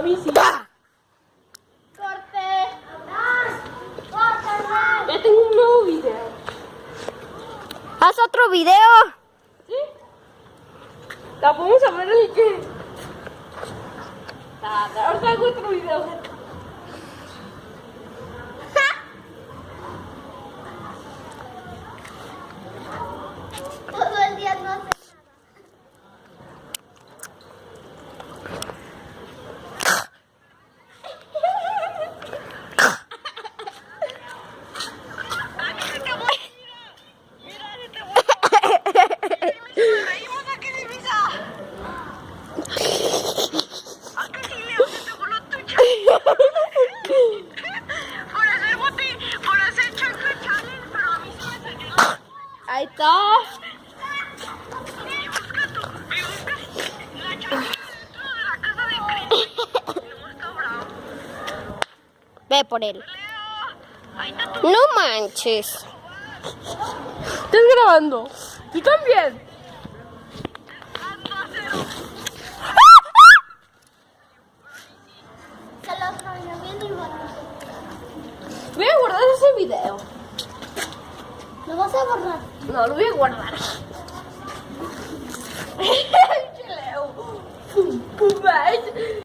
mí sí. ¡Pah! ¡Corte! ¡Córtame! Ya tengo un nuevo video. ¡Haz otro video! ¿Sí? La podemos a ver el que. Ahorita hago otro video. Todo el día no hace nada. Ahí está. Ve por él. No manches. Estás grabando. Tú también. Se lo extraño viendo y bueno. Voy a guardar ese video. ¿Lo vas a borrar? No, lo voy a guardar. Leo. Pum, pum,